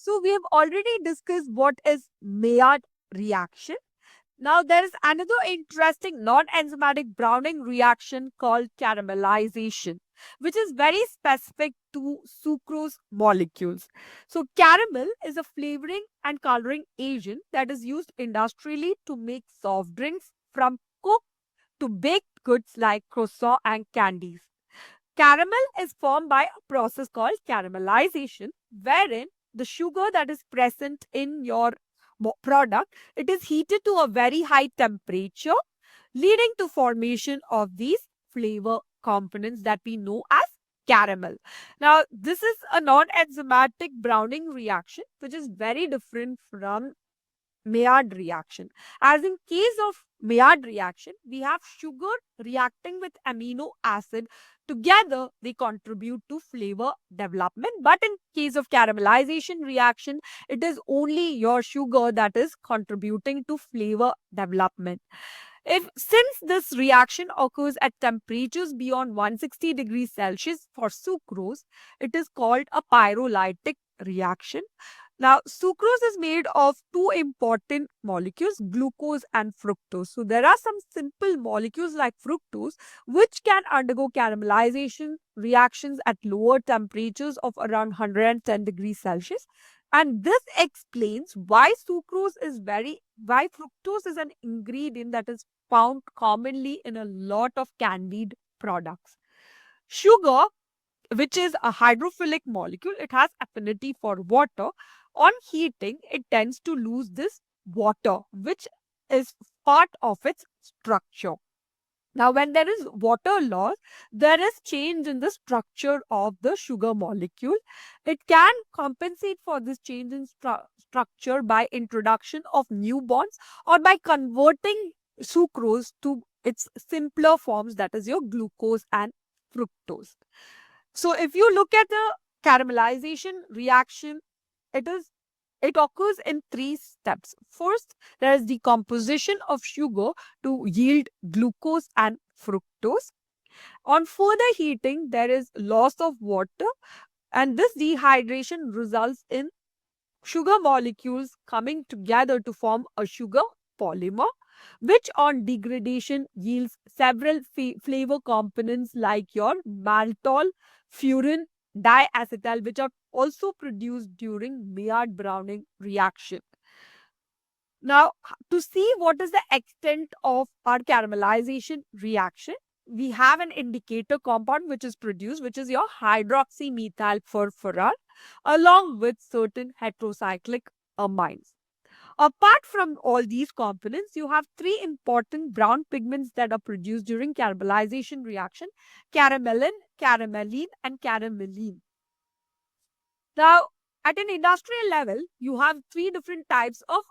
So we have already discussed what is Maillard reaction. Now there is another interesting non-enzymatic browning reaction called caramelization, which is very specific to sucrose molecules. So caramel is a flavoring and coloring agent that is used industrially to make soft drinks, from cooked to baked goods like croissant and candies. Caramel is formed by a process called caramelization, wherein the sugar that is present in your product, it is heated to a very high temperature, leading to formation of these flavor components that we know as caramel. Now, this is a non-enzymatic browning reaction, which is very different from Maillard reaction. As in case of Maillard reaction, we have sugar reacting with amino acid. Together, they contribute to flavor development. But in case of caramelization reaction, it is only your sugar that is contributing to flavor development. If since this reaction occurs at temperatures beyond 160 degrees Celsius for sucrose, it is called a pyrolytic reaction. Now, sucrose is made of two important molecules, glucose and fructose. So, there are some simple molecules like fructose which can undergo caramelization reactions at lower temperatures of around 110 degrees Celsius. And this explains why why fructose is an ingredient that is found commonly in a lot of candied products. Sugar, which is a hydrophilic molecule, it has affinity for water. On heating, it tends to lose this water, which is part of its structure. Now, when there is water loss, there is change in the structure of the sugar molecule. It can compensate for this change in structure by introduction of new bonds or by converting sucrose to its simpler forms, that is your glucose and fructose. So if you look at the caramelization reaction, it is it occurs in three steps. First, there is decomposition of sugar to yield glucose and fructose. On further heating, there is loss of water, and this dehydration results in sugar molecules coming together to form a sugar polymer, which on degradation yields several flavor components like your maltol, furan, diacetyl, which are also produced during Maillard browning reaction. Now, to see what is the extent of our caramelization reaction, we have an indicator compound which is produced, which is your hydroxymethyl furfural, along with certain heterocyclic amines. Apart from all these components, you have three important brown pigments that are produced during caramelization reaction: caramelin, caramelline, and caramelline. Now, at an industrial level, you have three different types of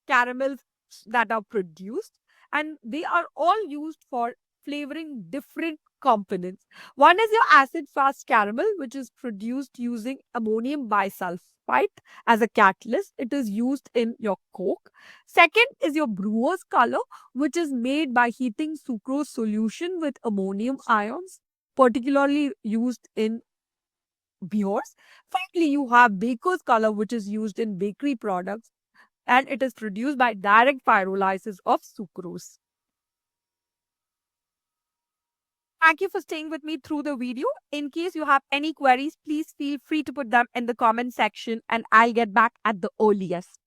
caramels that are produced, and they are all used for flavoring different components. One is your acid fast caramel, which is produced using ammonium bisulfite as a catalyst. It is used in your Coke. Second is your brewer's color, which is made by heating sucrose solution with ammonium ions, particularly used in beers. Finally, you have baker's color, which is used in bakery products, and it is produced by direct pyrolysis of sucrose. Thank you for staying with me through the video. In case you have any queries, please feel free to put them in the comment section and I'll get back at the earliest.